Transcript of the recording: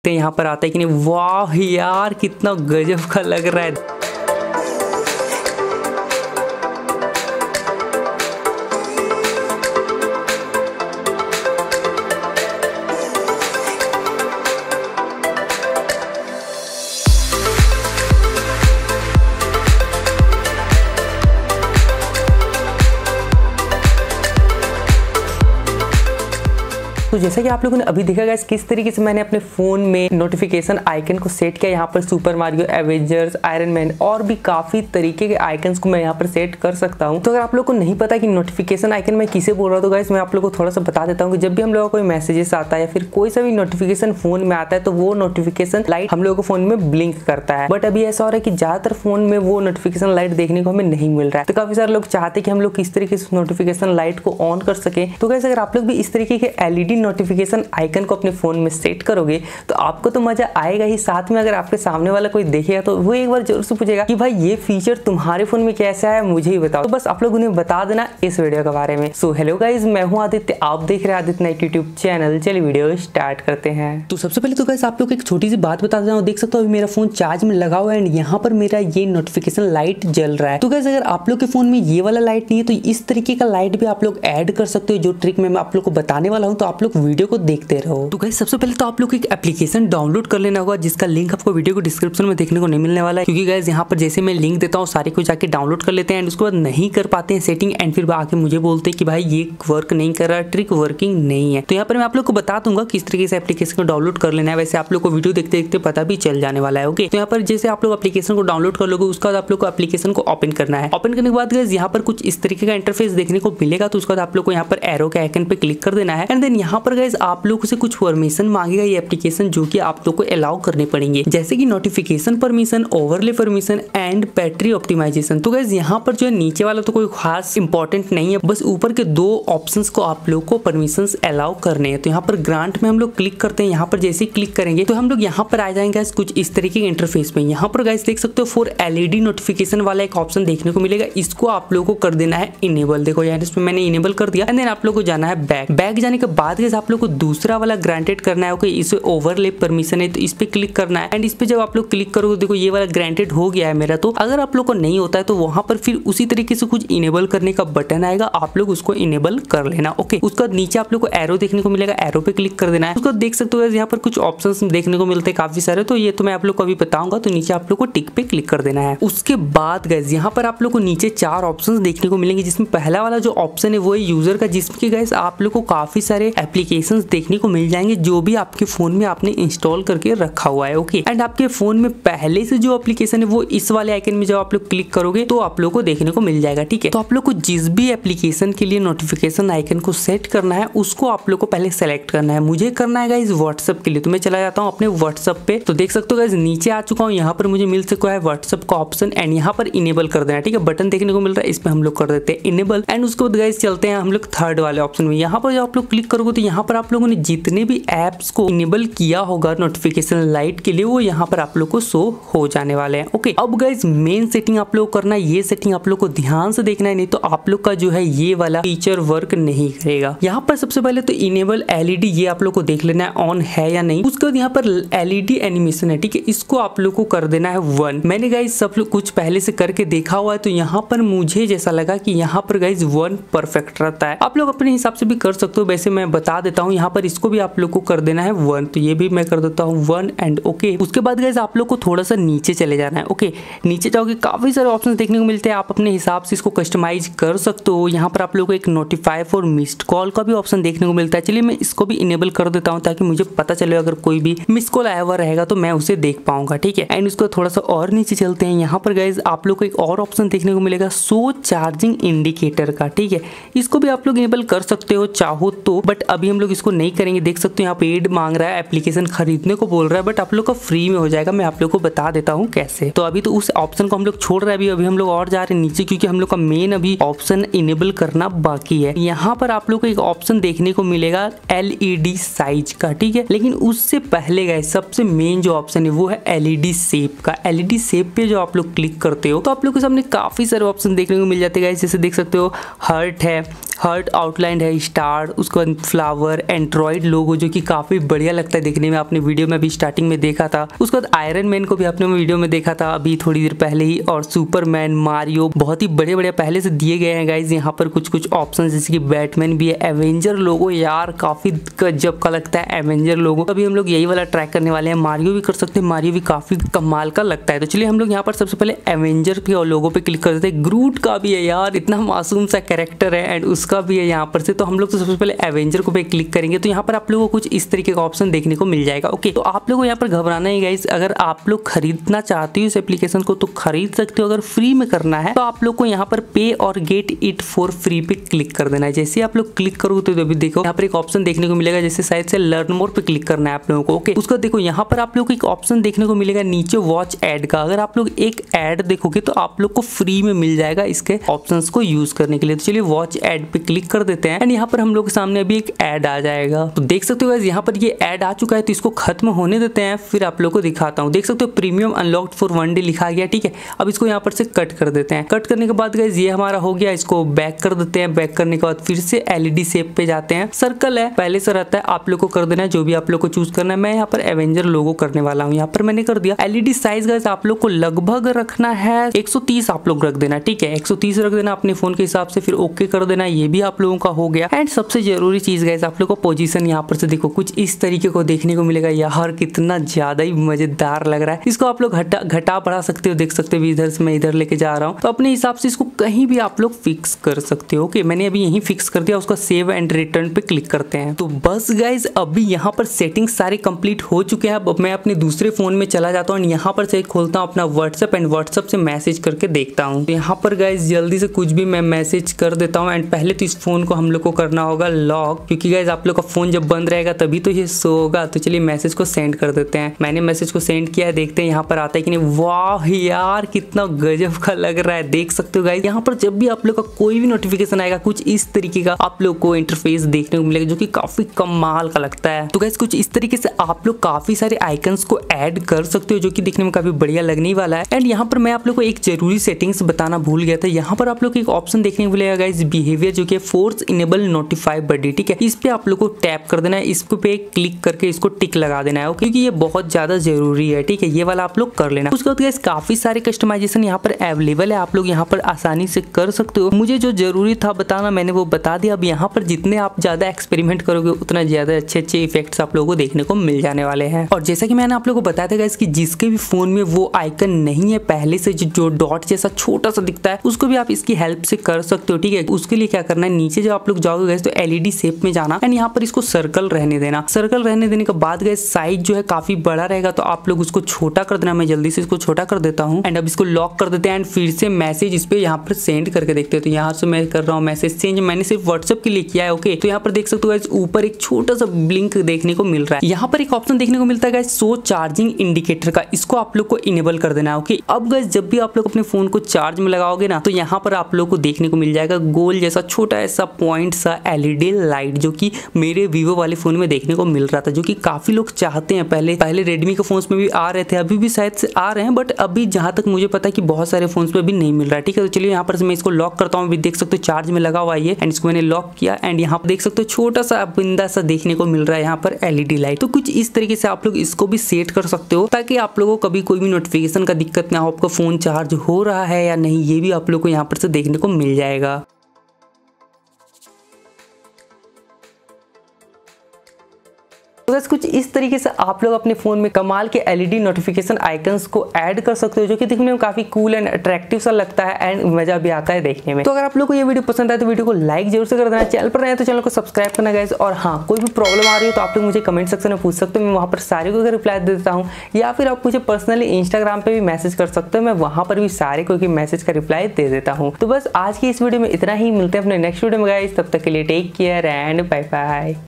यहाँ पर आता है कि नहीं। वाह यार कितना गजब का लग रहा है। तो जैसा कि आप लोगों ने अभी देखा गाइस किस तरीके से मैंने अपने फोन में नोटिफिकेशन आइकन को सेट किया। यहाँ पर super Mario, Avengers, iron man और भी काफी तरीके के आइकन्स को मैं यहाँ पर सेट कर सकता हूँ। तो अगर आप लोग को नहीं पता कि नोटिफिकेशन आइकन मैं किसे बोल रहा हूँ तो गाइस मैं आप लोग को थोड़ा सा बता देता हूँ कि जब भी हम लोगों को कोई मैसेजेस आता है या फिर कोई सा भी नोटिफिकेशन फोन में आता है तो वो नोटिफिकेशन लाइट हम लोगों को फोन में ब्लिंक करता है। बट अभी ऐसा हो रहा है कि ज्यादातर फोन में वो नोटिफिकेशन लाइट देखने को हमें नहीं मिल रहा है। तो काफी सारे लोग चाहते हैं कि हम लोग किस तरीके से नोटिफिकेशन लाइट को ऑन कर सके। तो गाइस अगर आप लोग भी इस तरीके के एलईडी नोटिफिकेशन आइकन को अपने फोन में सेट करोगे तो आपको तो मजा आएगा ही, साथ में अगर आपके सामने वाला कोई देखेगा तो वो एक बार जरूर से पूछेगा कि भाई ये फीचर तुम्हारे फोन में कैसा है, मुझे ही बताओ। तो बस आप लोग उन्हें बता देना इस वीडियो के बारे में। सो हेलो गाइस, मैं हूं आदित्य, आप देख रहे हैं आदित्य नाइक यूट्यूब चैनल। चलिए वीडियो स्टार्ट करते हैं। तो सबसे पहले तो गाइस आप लोग एक छोटी सी बात बता देता हूं। देख सकते हो अभी मेरा फोन चार्ज में लगा हुआ है एंड यहाँ पर मेरा ये नोटिफिकेशन लाइट जल रहा है। तो गाइस अगर आप लोग के फोन में ये वाला लाइट नहीं है तो इस तरीके का लाइट भी आप लोग ऐड कर सकते हो। जो ट्रिक मैं आप लोग को बताने वाला हूँ तो आप लोग वीडियो को देखते रहो। तो गाइस सबसे पहले तो आप लोग एक एप्लीकेशन डाउनलोड कर लेना होगा जिसका लिंक आपको वीडियो को डिस्क्रिप्शन में देखने को नहीं मिलने वाला है, क्योंकि गाइस यहाँ पर जैसे मैं लिंक देता हूँ सारे को जाके डाउनलोड कर लेते हैं एंड उसके बाद नहीं कर पाते हैं सेटिंग एंड फिर आके मुझे बोलते हैं कि भाई ये वर्क नहीं कर रहा, ट्रिक वर्किंग नहीं है। तो यहाँ पर मैं आप लोग को बता दूंगा किस तरीके से एप्लीकेशन को डाउनलोड कर लेना है। वैसे आप लोग को वीडियो देखते देखते पता भी चल जाने वाला है। ओके, तो यहाँ पर जैसे आप लोग एप्लीकेशन को डाउनलोड कर लोगे उसके बाद आप लोग को एप्लीकेशन को ओपन करना है। ओपन करने के बाद गाइस यहाँ पर कुछ इस तरीके का इंटरफेस देखने को मिलेगा। तो उसके बाद आप लोग को यहाँ पर एरो के आइकन पे क्लिक कर देना है एंड देन यहाँ पर गाइस आप लोग से कुछ परमिशन मांगेगा ये एप्लीकेशन, जो कि आप लोग को अलाउ करने पड़ेंगे, जैसे कि notification permission, overlay permission and battery optimisation. तो गाइस यहाँ पर जो है नीचे वाला तो कोई खास इंपॉर्टेंट नहीं है, बस ऊपर के दो ऑप्शंस को आप लोग को परमिशंस अलाउ करने हैं। तो यहाँ पर ग्रांट में हम लोग क्लिक करते हैं। यहाँ पर जैसे ही क्लिक करेंगे तो हम लोग यहाँ पर आ जाएंगे कुछ इस तरीके के इंटरफेस में। यहाँ पर गाइस देख सकते हो फॉर एलईडी नोटिफिकेशन वाला एक ऑप्शन देखने को मिलेगा, इसको आप लोग को कर देना है इनेबल। देखो यहाँ इसमें मैंने इनेबल कर दिया एंड देन आप लोग को जाना है बैक। बैक जाने के बाद गाइस आप लोग को दूसरा वाला ग्रांटेड करना है। ओके, इसे ओवरले परमिशन है तो इस पे क्लिक करना है एंड इस पे जब आप लोग क्लिक करोगे देखो ये वाला ग्रांटेड हो गया है मेरा। तो अगर आप लोग को नहीं होता है तो वहां पर फिर उसी तरीके से कुछ इनेबल करने का बटन आएगा, आप लोग उसको इनेबल कर लेना। ओके, उसके बाद नीचे आप लोग को एरो देखने को मिलेगा, एरो पे क्लिक कर देना है। उसको देख सकते हो यहाँ पर कुछ ऑप्शंस देखने को मिलते हैं काफी सारे, तो ये तो मैं आप लोग को अभी बताऊंगा। तो नीचे आप लोग को टिक पे क्लिक कर देना है। उसके बाद गाइस यहाँ पर आप लोग को नीचे 4 ऑप्शंस देखने को मिलेंगे, जिसमें पहला वाला जो ऑप्शन है वो है यूजर का, जिसमें गाइस आप लोग को काफी सारे एप्लीकेशंस देखने को मिल जाएंगे जो भी आपके फोन में आपने इंस्टॉल करके रखा हुआ है। ओके, एंड आपके फोन में पहले से जो एप्लीकेशन है वो इस वाले आइकन में जब आप लोग क्लिक करोगे तो आप लोग को देखने को मिल जाएगा। ठीक है, तो आप लोग को जिस भी एप्लीकेशन के लिए नोटिफिकेशन आइकन को सेट करना है उसको आप लोग को पहले सेलेक्ट करना है। मुझे करना है गाइस व्हाट्सएप के लिए, तो मैं चला जाता हूँ अपने व्हाट्सएप पे। तो देख सकते हो गाइस नीचे आ चुका हूँ, यहाँ पर मुझे मिल चुका है व्हाट्सएप का ऑप्शन एंड यहाँ पर इनेबल कर देना है। ठीक है, बटन देखने को मिल रहा है, इस पे हम लोग कर देते हैं इनेबल एंड उसके बाद गाइस चलते हैं हम लोग थर्ड वाले ऑप्शन में। यहाँ पर जब आप लोग क्लिक करोगे तो यहाँ पर आप लोगों ने जितने भी एप्स को इनेबल किया होगा नोटिफिकेशन लाइट के लिए वो यहाँ पर आप लोग को शो हो जाने वाले हैं। ओके, अब गाइस मेन सेटिंग आप लोग करना है, ये सेटिंग आप लोग को ध्यान से देखना है, नहीं तो आप लोग का जो है ये वाला फीचर वर्क नहीं करेगा। यहाँ पर सबसे पहले तो इनेबल एलईडी ये आप लोग को देख लेना है ऑन है या नहीं। उसके बाद यहाँ पर एलईडी एनिमेशन है, ठीक है, इसको आप लोग को कर देना है 1। मैंने गाइस सब लोग कुछ पहले से करके देखा हुआ है तो यहाँ पर मुझे जैसा लगा कि यहाँ पर गाइस 1 परफेक्ट रहता है। आप लोग अपने हिसाब से भी कर सकते हो, वैसे मैं बता देता हूँ। यहाँ पर इसको भी आप लोग को कर देना है 1, तो ये भी मैं कर देता हूँ 1 एंड ओके। उसके बाद गाइस आप लोग को थोड़ा सा नीचे चले जाना है। ओके, नीचे जाओगे काफी सारे ऑप्शन देखने को मिलते हैं, आप अपने हिसाब से इसको कस्टमाइज कर सकते हो। यहाँ पर आप लोग को एक नोटिफाई फॉर मिस्ड कॉल का भी ऑप्शन देखने को मिलता है। चलिए मैं इसको भी इनेबल कर देता हूँ ताकि मुझे पता चले अगर कोई भी मिस कॉल आया हुआ रहेगा तो मैं उसे देख पाऊंगा। ठीक है, एंड उसको थोड़ा सा और नीचे चलते हैं। यहाँ पर गाइस आप लोग को एक और ऑप्शन देखने को मिलेगा शो चार्जिंग इंडिकेटर का। ठीक है, इसको भी आप लोग इनेबल कर सकते हो चाहो तो, बट अभी हम लोग इसको नहीं करेंगे। देख सकते हो यहाँ पेड मांग रहा है, एप्लीकेशन खरीदने को बोल रहा है, बट आप लोग का फ्री में हो जाएगा। मैं आप लोग को बता देता हूँ कैसे। तो अभी तो उस ऑप्शन को हम लोग छोड़ रहे हैं, अभी हम लोग और जा रहे हैं नीचे, क्योंकि हम लोग का मेन अभी ऑप्शन इनेबल करना बाकी है। यहाँ पर आप लोग को एक ऑप्शन देखने को मिलेगा एलईडी साइज का। ठीक है, लेकिन उससे पहले गाइस सबसे मेन जो ऑप्शन है वो है एलईडी शेप का। एलईडी शेप पे जो आप लोग क्लिक करते हो तो आप लोग के सामने काफी सारे ऑप्शन देखने को मिल जाते हैं गाइस। जैसे देख सकते हो हार्ट है, हार्ट आउटलाइन है, स्टार, उसके बाद फ्लावर, एंड्रॉइड लोगो जो कि काफी बढ़िया लगता है देखने में, आपने वीडियो में भी स्टार्टिंग में देखा था। उसके बाद आयरन मैन को भी आपने वीडियो में देखा था अभी थोड़ी देर पहले ही, और सुपरमैन, मारियो, बहुत ही बड़े बड़े पहले से दिए गए हैं गाइज। यहाँ पर कुछ कुछ ऑप्शन जैसे कि बैटमैन भी है, एवेंजर लोगो यार काफी गजब का लगता है एवेंजर लोगो। अभी हम लोग यही वाला ट्रैक करने वाले हैं। मारियो भी कर सकते हैं, मारियो भी काफी कमाल का लगता है। तो चलिए हम लोग यहाँ पर सबसे पहले एवेंजर के लोगो पे क्लिक कर देते हैं। ग्रूट का भी है यार, इतना मासूम सा कैरेक्टर है, एंड उसका भी है यहाँ पर से। तो हम लोग तो सबसे पहले एवेंजर को पे क्लिक करेंगे तो यहाँ पर आप लोगों को कुछ इस तरीके का ऑप्शन देखने को मिल जाएगा। ओके, तो आप लोगों को यहाँ पर घबराना है गाइस, अगर आप लोग खरीदना चाहते हो इस एप्लीकेशन को तो खरीद सकते हो। अगर फ्री में करना है तो आप लोग को यहाँ पर पे और गेट इट फॉर फ्री पे क्लिक कर देना है। जैसे आप लोग क्लिक करोगे तो अभी देखो यहाँ पर एक ऑप्शन देखने को मिलेगा, जैसे शायद से लर्न मोर पे क्लिक करना है आप लोगों को। ओके, उसका देखो यहाँ पर आप लोग को एक ऑप्शन देखने को मिलेगा नीचे वॉच एड का। अगर आप लोग एक एड देखोगे तो आप लोग को फ्री में मिल जाएगा इसके ऑप्शंस को यूज करने के लिए। तो चलिए वॉच एड पे क्लिक कर देते हैं, एंड यहाँ पर हम लोग के सामने अभी एक एड आ जाएगा। तो देख सकते हो यहाँ पर ये एड आ चुका है, तो इसको खत्म होने देते हैं, फिर आप लोग को दिखाता हूँ। देख सकते हो प्रीमियम अनलॉक्ड फॉर 1 डे लिखा गया, ठीक है। अब इसको यहाँ पर से कट कर देते हैं। कट करने के बाद गाइस ये हमारा हो गया, इसको बैक कर देते हैं। बैक करने के बाद फिर से एलईडी शेप पे जाते हैं। सर्कल है पहले से रहता है, आप लोग को कर देना है जो भी आप लोग को चूज करना है। मैं यहाँ पर एवेंजर लोगो करने वाला हूँ, यहाँ पर मैंने कर दिया। एलईडी साइज गाइस आप लोग को लगभग रखना है 130 आप लोग रख देना, ठीक है। 130 रख देना अपने फोन के हिसाब से, फिर ओके कर देना। ये भी आप लोगों का हो गया। एंड सबसे जरूरी चीज गाइस आप लोग को पोजीशन यहाँ पर से देखो कुछ इस तरीके को देखने को मिलेगा। यार कितना ज्यादा ही मजेदार लग रहा है। इसको आप लोग घटा बढ़ा सकते हो, देख सकते हो इधर से मैं इधर लेके जा रहा हूँ, तो अपने हिसाब से इसको कहीं भी आप लोग फिक्स कर सकते हो। ओके, मैंने अभी यही फिक्स कर दिया। उसका सेव एंड रिटर्न पे क्लिक करते हैं। तो बस गाइज अभी यहाँ पर सेटिंग सारे कंप्लीट हो चुके हैं। अब मैं अपने दूसरे फोन में चला जाता हूँ, यहाँ पर से खोलता हूँ अपना व्हाट्सएप, एंड व्हाट्सएप से मैसेज करके देखता हूँ। तो यहाँ पर गाइज जल्दी से कुछ भी मैं मैसेज कर देता हूँ। एंड पहले तो इस फोन को हम लोग को करना होगा लॉक, क्योंकि गाइज आप लोग का फोन जब बंद रहेगा तभी तो ये शो होगा। तो चलिए मैसेज को सेंड कर देते हैं। मैंने मैसेज को सेंड किया है, देखते हैं यहाँ पर आता है कि नहीं। वाह यार कितना गजब का लग रहा है, देख सकते हो गाइज। यहाँ पर जब भी आप लोग का कोई भी नोटिफिकेशन आएगा कुछ इस तरीके का आप लोग को इंटरफेस देखने को मिलेगा, जो कि काफी कमाल का लगता है। तो गाइज कुछ इस तरीके से आप लोग काफी सारे आइकन्स को ऐड कर सकते हो, जो कि दिखने में काफी बढ़िया लगने वाला है। एंड यहाँ पर मैं आप लोग को एक जरूरी सेटिंग्स बताना भूल गया था। यहाँ पर आप लोग को एक ऑप्शन देखने को मिलेगा गाइज, बिहेवियर, जो कि फोर्स इनेबल नोटिफाई बडी, ठीक है। इस पे आप लोग को टैप कर देना है, इसको पे क्लिक करके इसको टिक लगा देना है, क्योंकि ये बहुत ज्यादा जरूरी है, ठीक है। ये वाला आप लोग कर लेना। उसके बाद गाइज काफी सारे कस्टमाइजेशन यहाँ पर अवेलेबल है, आप लोग यहाँ पर आसानी से कर सकते हो। मुझे जो जरूरी था बताना मैंने वो बता दिया। अब यहाँ पर जितने आप ज्यादा एक्सपेरिमेंट करोगे उतना ज्यादा अच्छे अच्छे इफेक्ट्स आप लोगों को देखने को मिल जाने वाले हैं। और जैसा कि मैंने आप लोगों को बताया था गाइस कि जिसके भी फोन में वो आइकन नहीं है पहले से, जो डॉट जैसा छोटा सा दिखता है, उसको भी आप इसकी हेल्प से कर सकते हो, ठीक है। उसके लिए क्या करना है, नीचे जब आप लोग जाओगे गाइस तो एलईडी शेप में जाना, एंड यहाँ पर इसको सर्कल रहने देना। सर्कल रहने देने के बाद गाइस साइज जो है काफी बड़ा रहेगा, तो आप लोग उसको छोटा कर देना। मैं जल्दी से इसको छोटा कर देता हूँ, एंड अब इसको लॉक कर देते हैं। एंड फिर से मैसेज इस पे यहाँ पर सेंड करके देखते हैं। तो यहाँ से मैं कर रहा हूँ मैसेज चेंज, मैंने सिर्फ व्हाट्सएप के लिए किया है। ओके, तो यहाँ पर देख सकते हो गाइस ऊपर एक छोटा सा ब्लिंक देखने को मिल रहा है। यहाँ पर एक ऑप्शन देखने को मिलता है गाइस शो चार्जिंग इंडिकेटर का, इसको आप लोग को इनेबल कर देना है। ओके, अब गाइस जब भी आप लोग अपने फोन को चार्ज में लगाओगे ना, तो यहाँ पर आप लोग को देखने को मिल जाएगा गोल जैसा छोटा ऐसा पॉइंट सा एलईडी लाइट, जो कि मेरे वीवो वाले फोन में देखने को मिल रहा था, जो कि काफी लोग चाहते हैं। पहले रेडमी के फोन्स में भी आ रहे थे, अभी भी शायद से आ रहे हैं, बट अभी जहां तक मुझे पता है कि बहुत सारे फोन्स में भी नहीं मिल रहा है, ठीक है। तो चलिए यहाँ पर मैं इसको लॉक करता हूँ। देख सकते हो चार्ज में लगा हुआ है, एंड इसको मैंने लॉक किया, एंड यहाँ पर देख सकते हो छोटा सा बिंदा सा देखने को मिल रहा है यहाँ पर एलईडी लाइट। तो कुछ इस तरीके से आप लोग इसको भी सेट कर सकते हो, ताकि आप लोगों को कभी कोई भी नोटिफिकेशन का दिक्कत ना हो, आपका फोन चार्ज हो रहा है या नहीं ये भी आप लोग को यहाँ पर से देखने को मिल जाएगा। तो बस कुछ इस तरीके से आप लोग अपने फोन में कमाल के एलईडी नोटिफिकेशन आइकन्स को ऐड कर सकते हो, जो कि दिखने में काफी कूल एंड अट्रैक्टिव सा लगता है, एंड मजा भी आता है देखने में। तो अगर आप लोग को ये वीडियो पसंद आए तो वीडियो को लाइक जरूर से कर देना, चैनल पर नए तो चैनल को सब्सक्राइब करना गाइस। और हाँ, कोई भी प्रॉब्लम आ रही हो तो आप लोग मुझे कमेंट सेक्शन में पूछ सकते हो, मैं वहाँ पर सारे को रिप्लाई दे देता हूँ, या फिर आप मुझे पर्सनली इंस्टाग्राम पे भी मैसेज कर सकते हो, मैं वहाँ पर भी सारे को मैसेज का रिप्लाई दे देता हूँ। तो बस आज की इस वीडियो में इतना ही, मिलते हैं अपने नेक्स्ट वीडियो में गाइस, तब तक के लिए take care and bye bye.